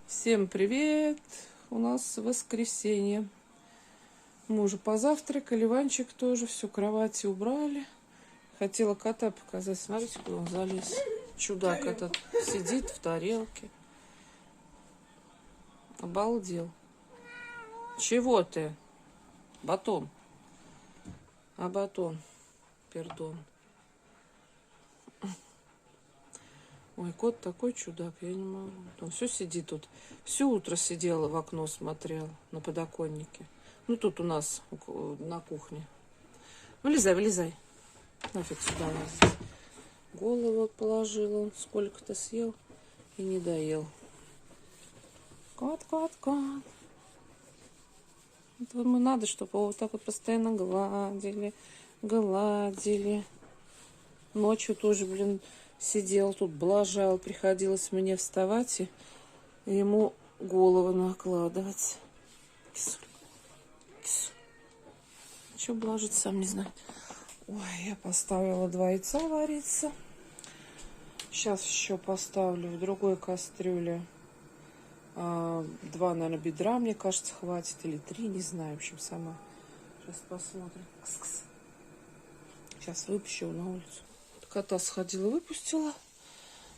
Всем привет! У нас воскресенье. Мы уже позавтракали, Ванчик тоже, все, кровати убрали. Хотела кота показать. Смотрите, куда он залез. Чудак этот сидит в тарелке. Обалдел. Чего ты? Батон. А батон. Пердон. Ой, кот такой чудак, я не могу. Он все сидит тут. Все утро сидела в окно, смотрел на подоконнике. Ну, тут у нас на кухне. Вылезай, вылезай. Нафиг сюда лазить. Голову положил он. Сколько-то съел и не доел. Кот, кот, кот. Это ему надо, чтобы его вот так вот постоянно гладили. Гладили. Ночью тоже, блин, сидел тут, блажал. Приходилось мне вставать и ему голову накладывать. Что блажит, сам не знает. Ой, я поставила 2 яйца вариться. Сейчас еще поставлю в другой кастрюле 2, наверное, бедра, мне кажется, хватит. Или 3, не знаю. В общем, сама. Сейчас посмотрим. Кс-кс. Сейчас выпущу на улицу. Кота сходила, выпустила.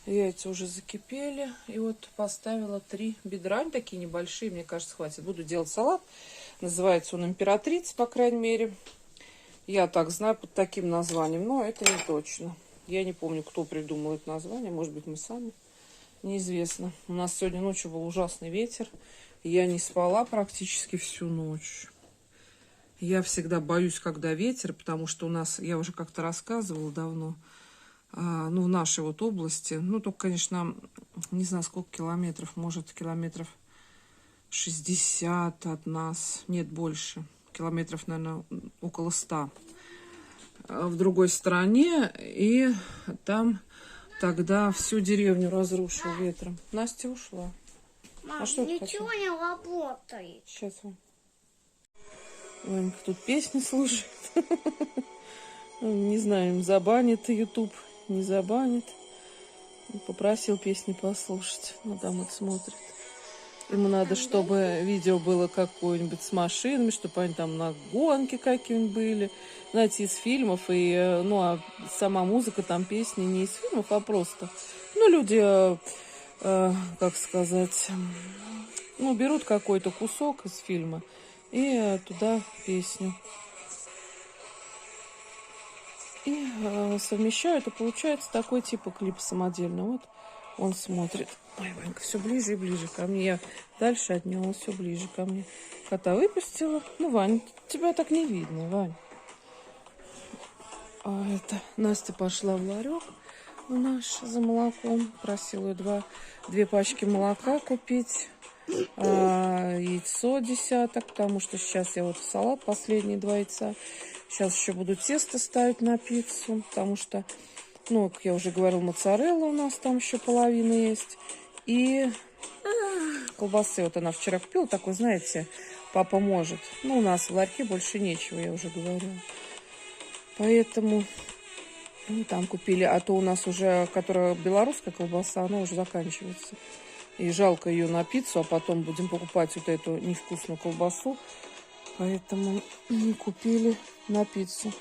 Яйца уже закипели. И вот поставила 3 бедра. Они такие небольшие, мне кажется, хватит. Буду делать салат. Называется он императрица, по крайней мере. Я так знаю под таким названием, но это не точно. Я не помню, кто придумал это название. Может быть, мы сами. Неизвестно. У нас сегодня ночью был ужасный ветер. Я не спала практически всю ночь. Я всегда боюсь, когда ветер, потому что у нас, я уже как-то рассказывала давно, ну, в нашей вот области, ну, только, конечно, не знаю, сколько километров, может, километров 60 от нас, нет, больше, километров, наверное, около 100 в другой стране, и там тогда всю деревню разрушил ветром. Настя ушла. Мам, а что ничего не работает. Сейчас он. Ванька тут песни слушает. Не знаю, забанит YouTube, не забанит. Попросил песни послушать. Ну, там вот смотрит. Ему надо, чтобы видео было какое-нибудь с машинами, чтобы они там на гонке какие-нибудь были. Знаете, из фильмов. И, ну, а сама музыка, там песни не из фильмов, а просто. Ну, люди, как сказать, ну, берут какой-то кусок из фильма и туда песню. И совмещают, и получается такой типа клип самодельный. Вот он смотрит. Ой, Ванька, все ближе и ближе ко мне. Я дальше от него, все ближе ко мне. Кота выпустила. Ну, Вань, тебя так не видно, Вань. А это Настя пошла в ларек наш за молоком. Просила ее 2 пачки молока купить. Яйцо десяток, потому что сейчас я вот в салат последние 2 яйца. Сейчас еще буду тесто ставить на пиццу, потому что, ну, как я уже говорила, моцарелла у нас там еще половина есть. И колбасы вот она вчера купила, такой, знаете, папа может. Ну, у нас в ларьке больше нечего, я уже говорила. Поэтому ну, там купили, а то у нас уже, которая белорусская колбаса, она уже заканчивается. И жалко ее на пиццу, а потом будем покупать вот эту невкусную колбасу. Поэтому купили на пиццу.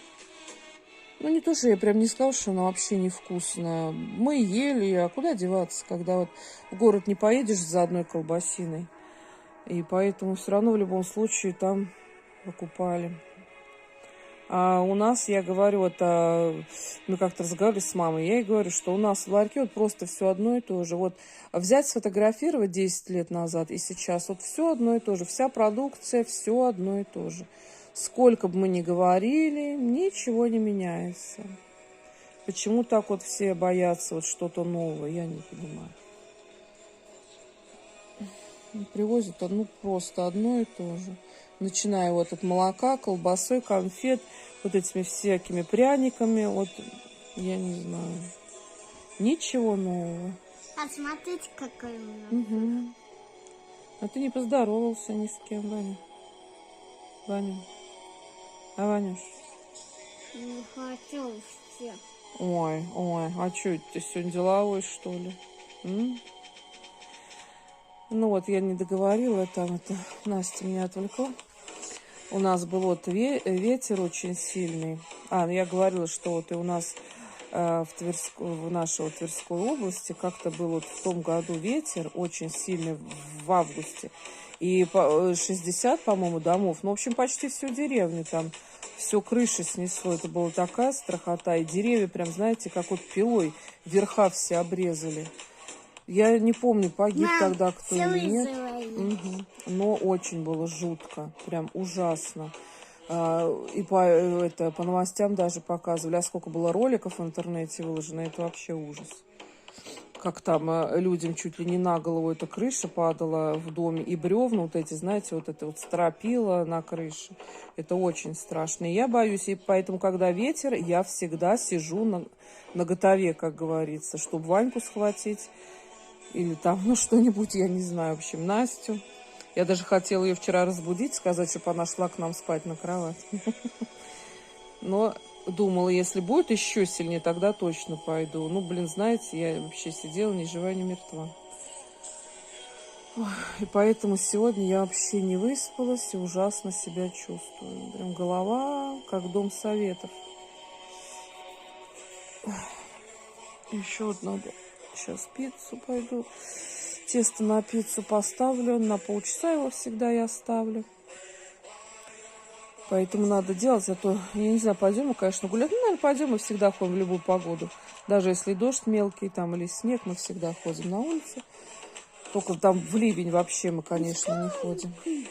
Ну, не то, что я прям не сказала, что она вообще невкусная. Мы ели, а куда деваться, когда вот в город не поедешь за одной колбасиной. И поэтому все равно в любом случае там покупали. А у нас, я говорю, это мы как-то разговаривали с мамой, я ей говорю, что у нас в ларьке вот просто все одно и то же. Вот взять, сфотографировать 10 лет назад и сейчас, вот все одно и то же. Вся продукция, все одно и то же. Сколько бы мы ни говорили, ничего не меняется. Почему так вот все боятся вот что-то новое, я не понимаю. Привозят ну просто одно и то же. Начиная вот от молока, колбасой, конфет, вот этими всякими пряниками. Вот, я не знаю. Ничего нового. А смотрите, какой у нас. Угу. А ты не поздоровался ни с кем, Ваня. Ваня. А, Ванюш? Не хочу все. Ой, а что, ты сегодня деловой, что ли? Ну вот, я не договорила, там это Настя меня отвлекла. У нас был вот ветер очень сильный. Я говорила, что вот и у нас в нашей вот Тверской области как-то был вот в том году ветер очень сильный в августе. И 60, по-моему, домов. Ну, в общем, почти всю деревню там все крыши снесло. Это была такая страхота. И деревья прям, знаете, как вот пилой верха все обрезали. Я не помню, погиб Мам, тогда кто или нет. заводи. Но очень было жутко, прям ужасно. И по новостям даже показывали, а сколько было роликов в интернете выложено, это вообще ужас. Как там людям чуть ли не на голову эта крыша падала в доме, и бревна вот эти, знаете, вот это вот стропила на крыше. Это очень страшно. И я боюсь, и поэтому, когда ветер, я всегда сижу на готове, как говорится, чтобы Ваньку схватить. Или там, ну, что-нибудь, я не знаю, в общем, Настю. Я даже хотела ее вчера разбудить, сказать, чтобы она шла к нам спать на кровать. Но думала, если будет еще сильнее, тогда точно пойду. Ну, блин, знаете, я вообще сидела ни жива, ни мертва. И поэтому сегодня я вообще не выспалась и ужасно себя чувствую. Прям голова, как дом советов. Еще вот надо... Сейчас пиццу пойду. Тесто на пиццу поставлю. На полчаса его всегда я оставлю. Поэтому надо делать. А то, я не знаю, пойдем мы, конечно, гулять. Ну, наверное, пойдем. Мы всегда ходим в любую погоду. Даже если дождь мелкий там или снег, мы всегда ходим на улице. Только там в ливень вообще мы, конечно, не ходим. И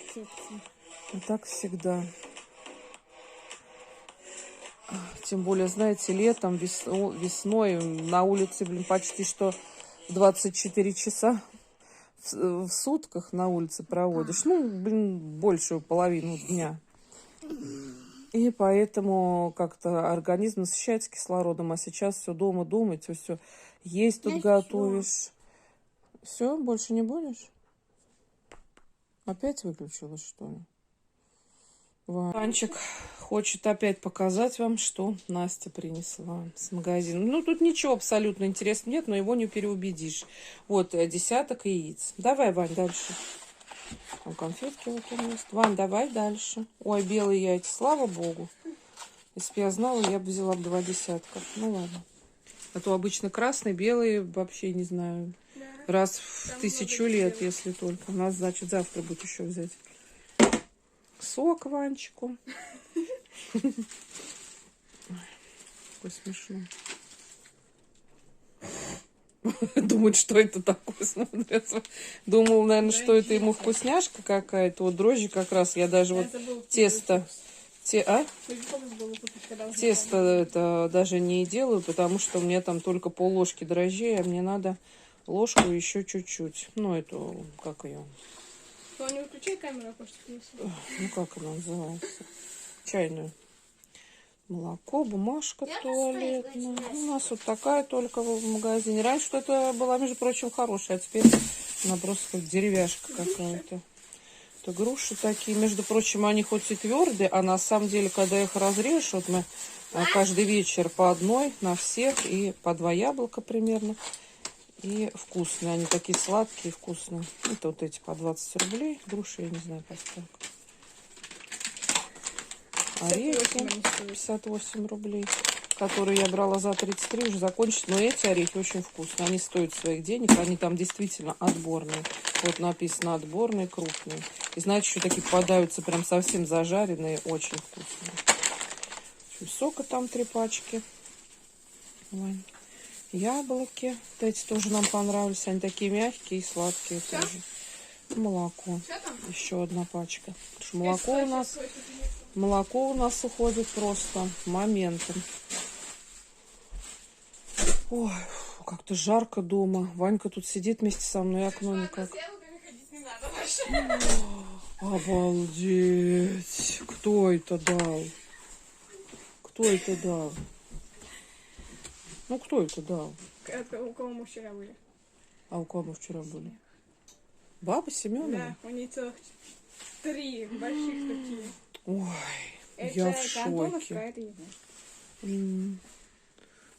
так всегда. Тем более, знаете, летом, весной на улице, блин, почти что 24 часа в сутках на улице проводишь. Ну, блин, большую половину дня. И поэтому как-то организм насыщается кислородом. А сейчас все дома думать, все есть тут готовишь. Все, больше не будешь? Опять выключилась, что ли? Ванчик хочет опять показать вам, что Настя принесла с магазина. Ну, тут ничего абсолютно интересного нет, но его не переубедишь. Вот, десяток яиц. Давай, Вань, дальше. Там конфетки вот у нас. Вань, давай дальше. Ой, белые яйца, слава богу. Если бы я знала, я бы взяла 2 десятка. Ну, ладно. А то обычно красные, белые, вообще не знаю. Раз в 1000 лет, если только. У нас, значит, завтра будет еще взять. Сок Ванчику. Какой смешно. Думает, что это такое, смотрится. Думал, наверное, что это ему вкусняшка какая-то. Вот дрожжи как раз. Я даже вот тесто... Тесто это даже не делаю, потому что у меня там только пол-ложки дрожжей, а мне надо ложку еще чуть-чуть. Ну, эту, как ее... Ну, не выключай камеру, а просто... Ну, как она называется? Чайную. Молоко, бумажка туалетная. У нас вот такая только в магазине. Раньше это была, между прочим, хорошая, а теперь она просто как деревяшка какая-то. Это груши такие. Между прочим, они хоть и твердые, а на самом деле, когда их разрежешь, вот мы каждый вечер по одной на всех и по 2 яблока примерно. И вкусные. Они такие сладкие, вкусные. Это вот эти по 20 рублей. Груши, я не знаю, по сколько. Орехи 58 рублей, которые я брала за 33, уже закончились. Но эти орехи очень вкусные. Они стоят своих денег. Они там действительно отборные. Вот написано отборные, крупные. И знаете, еще такие попадаются прям совсем зажаренные. Очень вкусные. Сока там 3 пачки. Ой. Яблоки. Вот эти тоже нам понравились. Они такие мягкие и сладкие тоже. Молоко. Еще 1 пачка. Потому что молоко у нас уходит просто моментом. Ой, как-то жарко дома. Ванька тут сидит вместе со мной, окно никак. Обалдеть. Кто это дал? Кто это дал? Ну, кто это дал? У кого мы вчера были? А у кого мы вчера были? Баба Семенова? Да, у нее целых 3 больших такие. Ой, Это я в Антоновка, шоке. а это Егор.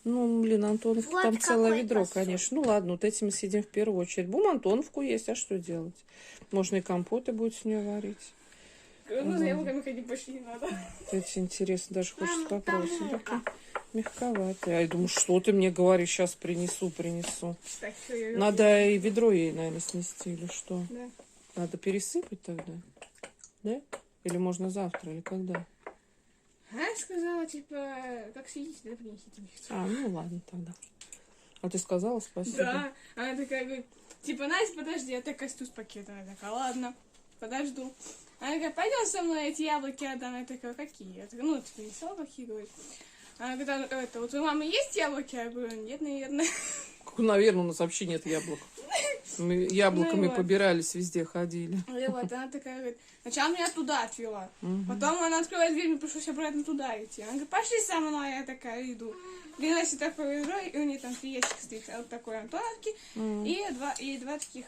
Ну, блин, Антоновки Вот там целое какой ведро, посуд. конечно. Ну, ладно, вот этим мы съедим в первую очередь. Будем Антоновку есть, а что делать? Можно и компоты будет с нее варить. Ну, за яблоками ходить больше не надо. Эти интересно, даже хочется Мам, там попробовать. мука. Такие мягковатые. А я думаю, что ты мне говоришь, сейчас принесу. Так, всё, я Надо и ведро ей, наверное, снести или что? Да. Надо пересыпать тогда? Да? Или можно завтра, или когда? Она сказала, типа, как сидите, да принесите мне. А, ну ладно тогда. А ты сказала спасибо? Да, она такая говорит, типа, Настя, подожди, я такая стою с пакетом. Я такая, ладно, подожду. Она такая, пойдем со мной, эти яблоки отдам. Я такая, какие? Я такая, ну, ты принесла какие, говорит. Она говорит, это, вот у мамы есть яблоки? Я говорю, нет, наверное. Наверное, у нас вообще нет яблок. Мы яблоками Ну вот. побирались, везде ходили. И вот, она такая говорит, сначала меня туда отвела. Мгм. Потом она открывает дверь, мне пришлось обратно туда идти. Она говорит, пошли со мной, я такая иду. Приносит такое ведро, и у нее там 3 ящика стоит вот такой Антоновки, Мгм. и два таких,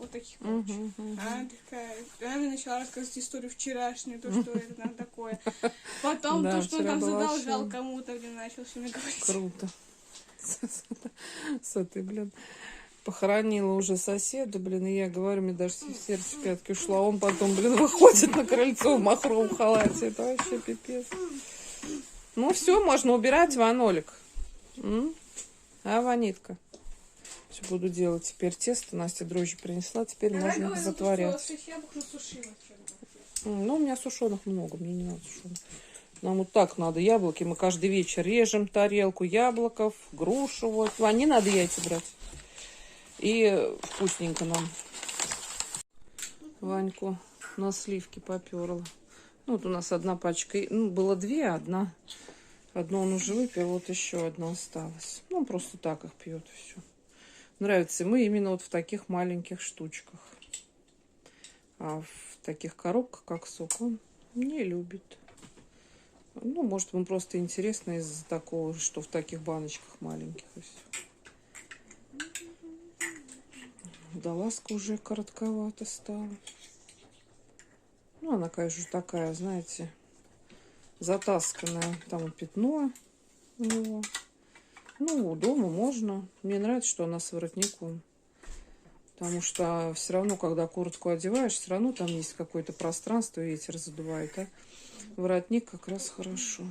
вот таких, короче. Мгм, мгм. Она такая, она мне начала рассказывать историю вчерашнюю, то, что это там такое. Потом Да, то, что он вчера там была задолжал шоу. кому-то, блин, начал все мне говорить. Круто. С этой, блин, похоронила уже соседа, блин, и я говорю, мне даже сердце в пятки ушло. А он потом, блин, выходит на крыльцо в махровом халате. Это вообще пипец. Ну все, можно убирать, Ванолик. А, Ванитка? Все буду делать теперь тесто. Настя дрожжи принесла, теперь можно затворять. Ну, у меня сушеных много, мне не надо сушеных. Нам вот так надо яблоки. Мы каждый вечер режем тарелку яблоков, грушу. Вот. Вань, не надо яйца брать. И вкусненько нам. Ваньку на сливки поперла. Ну, вот у нас одна пачка. Ну, было 2, одна. Одну он уже выпил, вот еще одна осталась. Ну, он просто так их пьет и все. Нравится ему именно вот в таких маленьких штучках. А в таких коробках, как сок, он не любит. Ну, может, ему просто интересно из-за такого, что в таких баночках маленьких и все. Да, ласка уже коротковато стала. Ну, она, конечно, такая, знаете, затасканная. Там пятно у него. Ну, дома можно. Мне нравится, что она с воротником. Потому что все равно, когда куртку одеваешь, все равно там есть какое-то пространство, ветер задувает, а воротник как раз хорошо.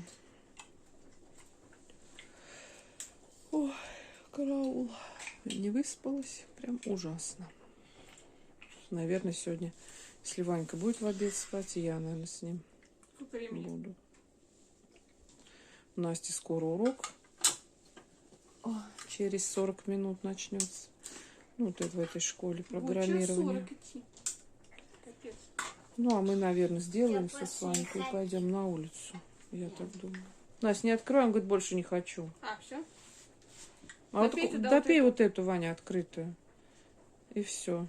Ой, караул. Не выспалась. Прям ужасно. Наверное, сегодня, если Ванька будет в обед спать, и я, наверное, с ним буду. У Насти скоро урок. Через 40 минут начнется. Ну, вот это в этой школе программирования. Ну, а мы, наверное, сделаем все с Ванькой и пойдем на улицу. Я так думаю. Настя, не открывай, он говорит, больше не хочу. А, все? А вот Допей туда допей вот вот эту, Ваня, открытую. И все.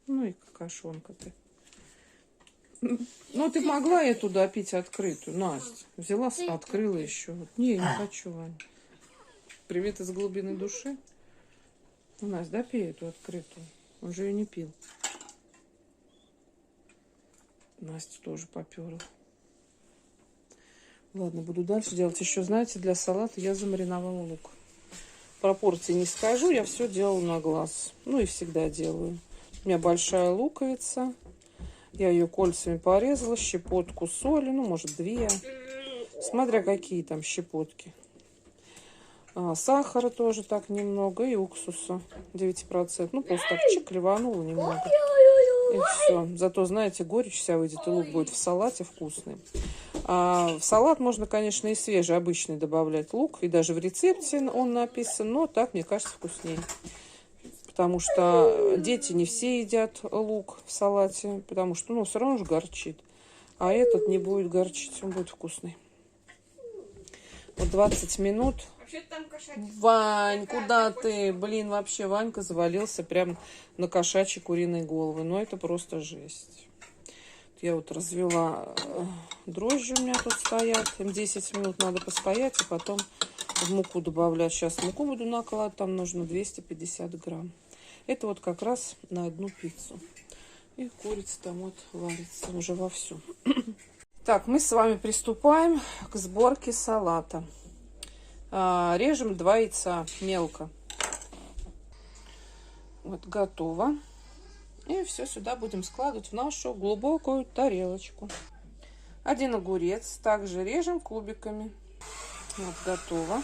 Ну и какашонка ты. Ну, ты могла эту допить открытую, Настя. Взяла, открыла еще. Не, не хочу, Ваня. Привет из глубины души. Ну, Настя, допей эту открытую. Он же ее не пил. Настя тоже поперла. Ладно, буду дальше делать. Еще, знаете, для салата я замариновала лук. Пропорции не скажу, я все делала на глаз. Ну и всегда делаю. У меня большая луковица. Я ее кольцами порезала, щепотку соли, ну, может, 2. Смотря какие там щепотки. Сахара тоже так немного и уксуса 9%. Ну, просто так чик, ливанула немного. И все. Зато, знаете, горечь вся выйдет, и лук будет в салате вкусный. А в салат можно, конечно, и свежий, обычный добавлять лук. И даже в рецепте он написан, но так, мне кажется, вкуснее. Потому что дети не все едят лук в салате, потому что, ну, все равно же горчит. А этот не будет горчить, он будет вкусный. Вот 20 минут. Вань, куда ты? Блин, вообще Ванька завалился прям на кошачьи куриные головы. Ну, это просто жесть. Я вот развела дрожжи, у меня тут стоят. Им 10 минут надо постоять, и потом в муку добавлять. Сейчас муку буду накладывать, там нужно 250 грамм. Это вот как раз на одну пиццу. И курица там вот варится уже вовсю. Так, мы с вами приступаем к сборке салата. Режем 2 яйца мелко. Вот, готово. И все сюда будем складывать в нашу глубокую тарелочку. 1 огурец также режем кубиками. Вот, готово.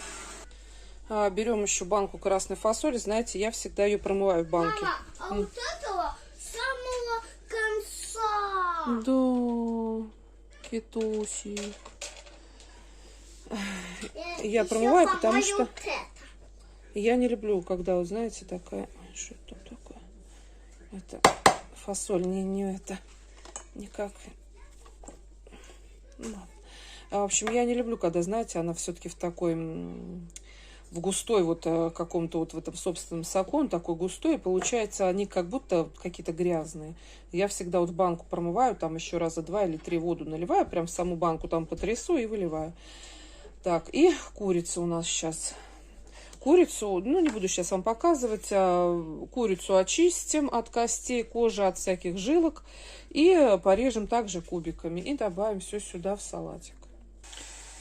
Берем еще банку красной фасоли. Знаете, я всегда ее промываю в банке. Мама, а вот этого самого конца. Да, китусик. Я промываю, потому что я не люблю, когда, вы знаете, такая... Что это такое? Это фасоль, не это. Никак. В общем, я не люблю, когда, знаете, она все-таки в такой... в густой вот каком-то вот в этом собственном соку, он такой густой, и получается они как будто какие-то грязные. Я всегда вот банку промываю, там еще раза 2 или 3 воду наливаю, прям в саму банку там потрясу и выливаю. Так, и курица у нас сейчас. Курицу, ну не буду сейчас вам показывать, курицу очистим от костей, кожи, от всяких жилок и порежем также кубиками и добавим все сюда в салатик.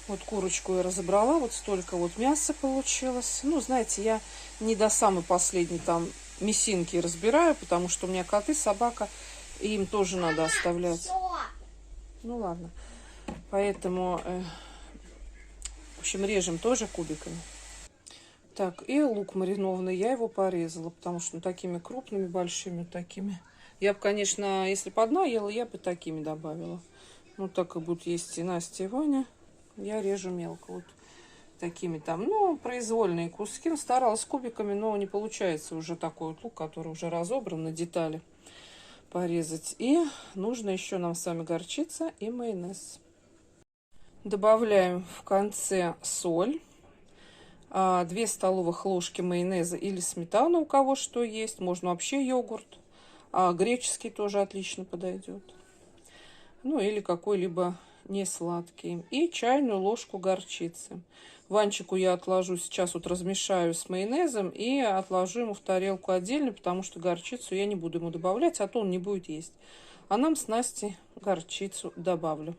Вот курочку я разобрала, вот столько вот мяса получилось. Ну, знаете, я не до самой последней там мясинки разбираю, потому что у меня коты, собака, и им тоже надо оставлять. Ну, ладно. Поэтому, в общем, режем тоже кубиками. Так, и лук маринованный, я его порезала, потому что такими крупными, большими такими. Я бы, конечно, если бы одна ела, я бы такими добавила. Ну, так как будут есть и Настя, и Ваня. Я режу мелко, вот такими там, ну, произвольные куски. Старалась кубиками, но не получается уже такой вот лук, который уже разобран на детали, порезать. И нужно еще нам с вами горчица и майонез. Добавляем в конце соль, 2 столовых ложки майонеза или сметану, у кого что есть. Можно вообще йогурт, греческий тоже отлично подойдет. Ну, или какой-либо не сладкий. И чайную ложку горчицы. Ванчику я отложу сейчас, вот размешаю с майонезом и отложу ему в тарелку отдельно, потому что горчицу я не буду ему добавлять, а то он не будет есть. А нам с Настей горчицу добавлю.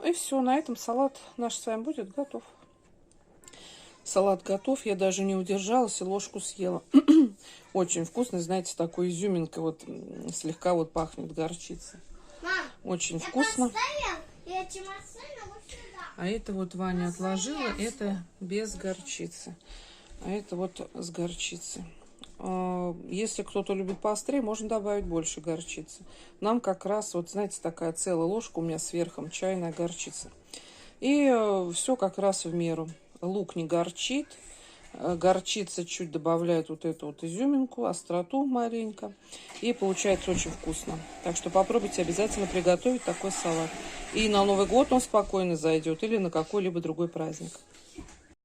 И все, на этом салат наш с вами будет готов. Салат готов, я даже не удержалась и ложку съела. Очень вкусный, знаете, такой изюминкой, вот слегка вот пахнет горчицей. Очень вкусно. А это вот Ваня отложила, это без горчицы. А это вот с горчицей. Если кто-то любит поострее, можно добавить больше горчицы. Нам как раз, вот знаете, такая целая ложка у меня сверху чайная горчица. И все как раз в меру. Лук не горчит. Горчица чуть добавляет вот эту вот изюминку, остроту маленько. И получается очень вкусно. Так что попробуйте обязательно приготовить такой салат. И на Новый год он спокойно зайдет. Или на какой-либо другой праздник.